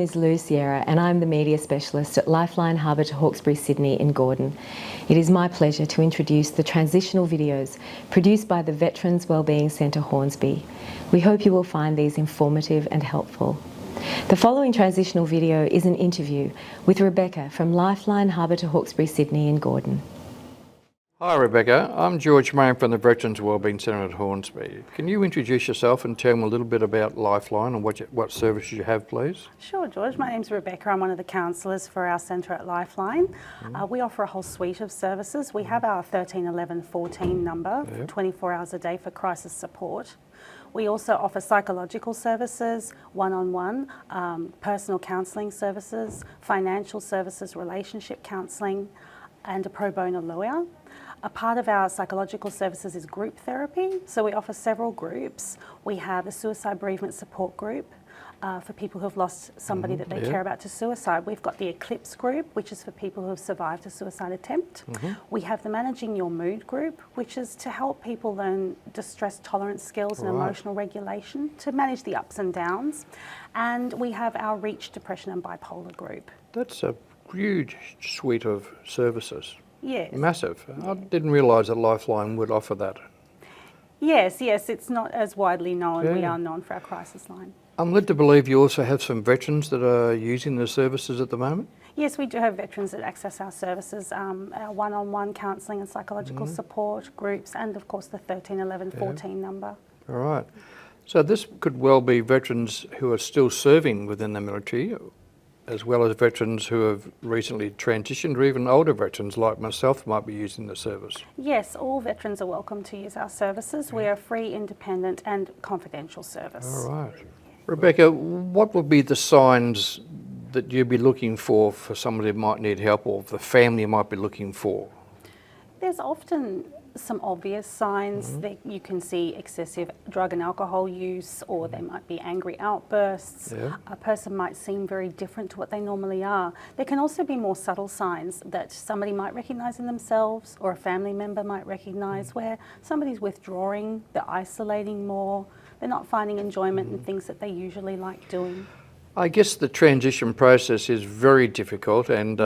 is Lou Sierra and I'm the Media Specialist at Lifeline Harbour to Hawkesbury, Sydney in Gordon. It is my pleasure to introduce the transitional videos produced by the Veterans Wellbeing Centre Hornsby. We hope you will find these informative and helpful. The following transitional video is an interview with Rebecca from Lifeline Harbour to Hawkesbury, Sydney in Gordon. Hi Rebecca, I'm George Main from the Veterans Wellbeing Centre at Hornsby. Can you introduce yourself and tell me a little bit about Lifeline and what services you have, please? Sure, George. My name's Rebecca. I'm one of the counsellors for our centre at Lifeline. We offer a whole suite of services. We have our 13 11 14 number, 24 hours a day for crisis support. We also offer psychological services, one-on-one, personal counselling services, financial services, relationship counselling, and a pro bono lawyer. A part of our psychological services is group therapy, so we offer several groups. We have a suicide bereavement support group for people who have lost somebody that they care about to suicide. We've got the Eclipse group, which is for people who have survived a suicide attempt. We have the Managing Your Mood group, which is to help people learn distress tolerance skills and emotional regulation to manage the ups and downs. And we have our Reach Depression and Bipolar group. That's a huge suite of services. Yes. Massive. I didn't realise that Lifeline would offer that. Yes, it's not as widely known. We are known for our crisis line. I'm led to believe you also have some veterans that are using the services at the moment? Yes, we do have veterans that access our services, our one-on-one counselling and psychological support groups, and of course the 13 11 14 number. All right. So this could well be veterans who are still serving within the military, as well as veterans who have recently transitioned, or even older veterans like myself might be using the service. Yes, all veterans are welcome to use our services. We are a free, independent and confidential service. All right. Rebecca, what would be the signs that you'd be looking for somebody who might need help, or the family might be looking for? There's often some obvious signs that you can see: excessive drug and alcohol use, or they might be angry outbursts. A person might seem very different to what they normally are. There can also be more subtle signs that somebody might recognise in themselves, or a family member might recognise, where somebody's withdrawing, they're isolating more, they're not finding enjoyment in things that they usually like doing. I guess the transition process is very difficult, and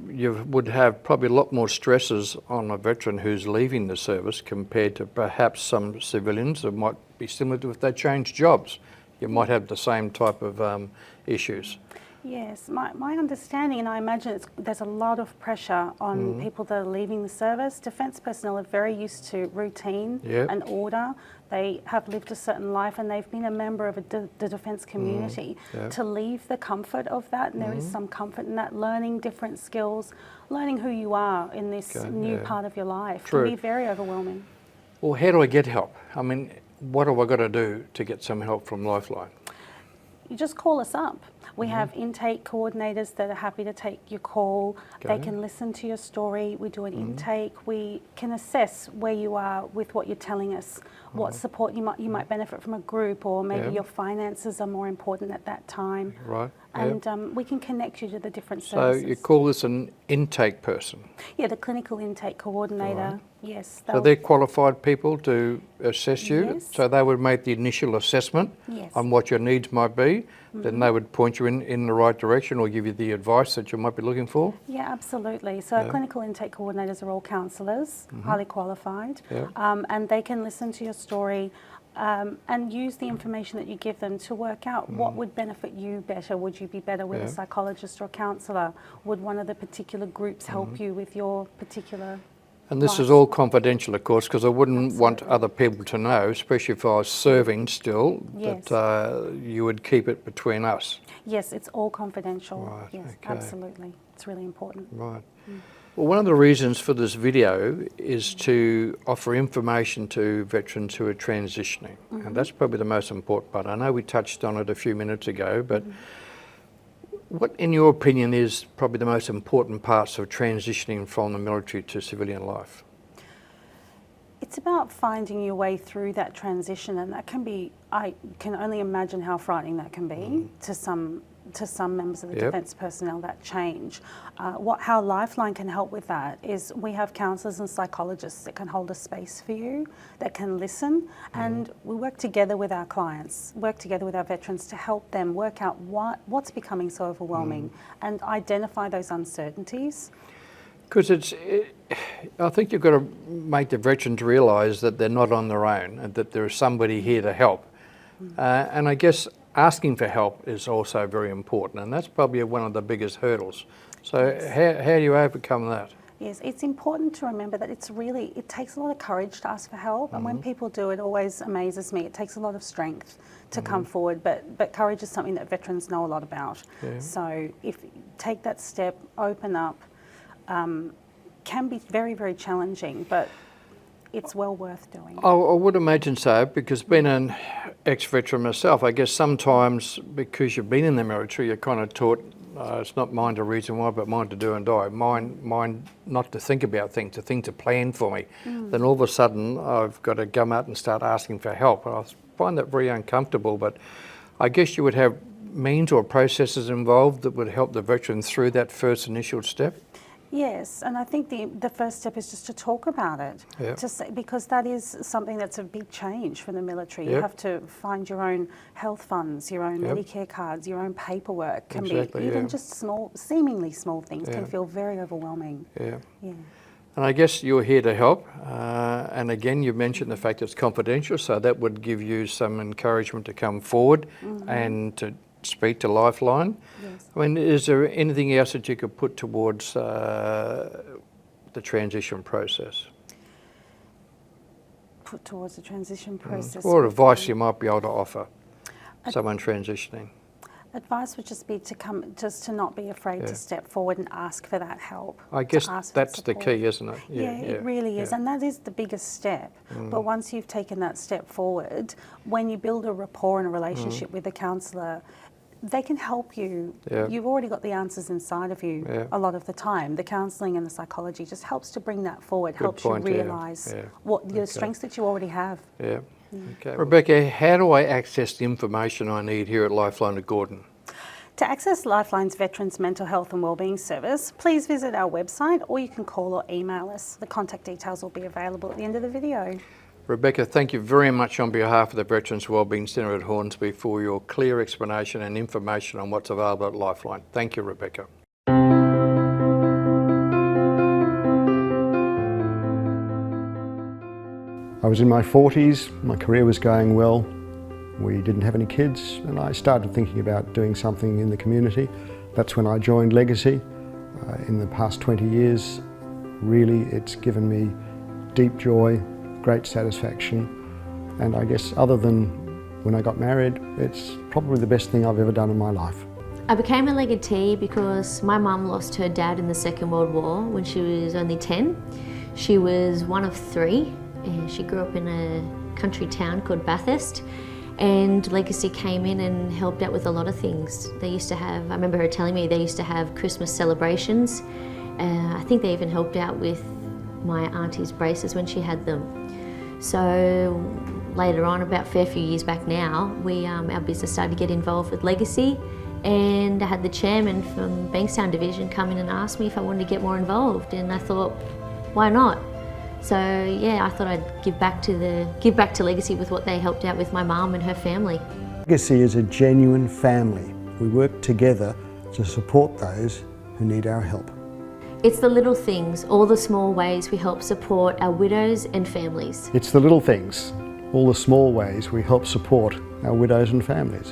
you would have probably a lot more stresses on a veteran who's leaving the service compared to perhaps some civilians that might be similar to if they change jobs. You might have the same type of issues. Yes, my understanding, and I imagine there's a lot of pressure on people that are leaving the service. Defence personnel are very used to routine and order. They have lived a certain life and they've been a member of the defence community. To leave the comfort of that, and there is some comfort in that, learning different skills, learning who you are in this new part of your life can be very overwhelming. Well, how do I get help? I mean, what have I got to do to get some help from Lifeline? You just call us up. We have intake coordinators that are happy to take your call. They can listen to your story. We do an intake. We can assess where you are with what you're telling us, what support you might benefit from a group, or maybe your finances are more important at that time. Right. And we can connect you to the different services. So you call this an intake person? Yeah, the clinical intake coordinator. Yes. So they're qualified people to assess you? Yes. So they would make the initial assessment on what your needs might be, then they would point you in the right direction or give you the advice that you might be looking for? Yeah, absolutely. So our clinical intake coordinators are all counsellors, highly qualified, and they can listen to your story and use the information that you give them to work out what would benefit you better. Would you be better with a psychologist or counsellor? Would one of the particular groups help you with your particular... And this is all confidential, of course, because I wouldn't want other people to know, especially if I was serving still, that you would keep it between us. Yes, it's all confidential. Right, yes, okay. absolutely. It's really important. Right. Well, one of the reasons for this video is to offer information to veterans who are transitioning, and that's probably the most important part. I know we touched on it a few minutes ago, but what, in your opinion, is probably the most important parts of transitioning from the military to civilian life? It's about finding your way through that transition, and that can be, I can only imagine how frightening that can be to some to some members of the Yep. defence personnel that change. How Lifeline can help with that is we have counsellors and psychologists that can hold a space for you, that can listen, and we work together with our clients, work together with our veterans to help them work out what's becoming so overwhelming and identify those uncertainties. Because I think you've got to make the veterans realise that they're not on their own and that there is somebody here to help. And I guess asking for help is also very important, and that's probably one of the biggest hurdles. So how do you overcome that? Yes, it's important to remember that it takes a lot of courage to ask for help, and when people do, it always amazes me. It takes a lot of strength to come forward, but courage is something that veterans know a lot about. Yeah. So if take that step, open up, can be very, very challenging, but it's well worth doing. I would imagine so, because being an ex-veteran myself, I guess sometimes because you've been in the military, you're kind of taught it's not mine to reason why, but mine to do and die. Mine not to think about things, to plan for me. Then all of a sudden I've got to come out and start asking for help. And I find that very uncomfortable, but I guess you would have means or processes involved that would help the veteran through that first initial step. Yes, and I think the first step is just to talk about it, Yep. to say, because that is something that's a big change for the military. You Yep. have to find your own health funds, your own Yep. Medicare cards, your own paperwork. Can Exactly, be even yeah. just seemingly small things can Yeah. feel very overwhelming. Yeah. Yeah. And I guess you're here to help. And again, you mentioned the fact it's confidential, so that would give you some encouragement to come forward and to speak to Lifeline. Yes. I mean, is there anything else that you could put towards the transition process? Put towards the transition process. Or advice you might be able to offer someone transitioning? Advice would just be to not be afraid Yeah. to step forward and ask for that help. I to guess ask for that's the support. key, isn't it? Yeah, it really is, and that is the biggest step. But once you've taken that step forward, when you build a rapport and a relationship with a counsellor, they can help you. Yeah. You've already got the answers inside of you Yeah. a lot of the time. The counselling and the psychology just helps to bring that forward, helps point, you yeah, realise yeah. what the Okay. strengths that you already have. Yeah. Okay. Rebecca, how do I access the information I need here at Lifeline of Gordon? To access Lifeline's Veterans Mental Health and Wellbeing Service, please visit our website or you can call or email us. The contact details will be available at the end of the video. Rebecca, thank you very much on behalf of the Veterans Wellbeing Centre at Hornsby for your clear explanation and information on what's available at Lifeline. Thank you, Rebecca. I was in my 40s, my career was going well, we didn't have any kids, and I started thinking about doing something in the community. That's when I joined Legacy. In the past 20 years, really it's given me deep joy, great satisfaction, and I guess other than when I got married, it's probably the best thing I've ever done in my life. I became a legatee because my mum lost her dad in the Second World War when she was only 10. She was one of 3, and she grew up in a country town called Bathurst, and Legacy came in and helped out with a lot of things. They used to have, I remember her telling me, they used to have Christmas celebrations. I think they even helped out with my auntie's braces when she had them. So later on, about a fair few years back now, our business started to get involved with Legacy, and I had the chairman from Bankstown Division come in and ask me if I wanted to get more involved, and I thought, why not? So yeah, I thought I'd give back to Legacy with what they helped out with my mum and her family. Legacy is a genuine family. We work together to support those who need our help. It's the little things, all the small ways we help support our widows and families. It's the little things, all the small ways we help support our widows and families.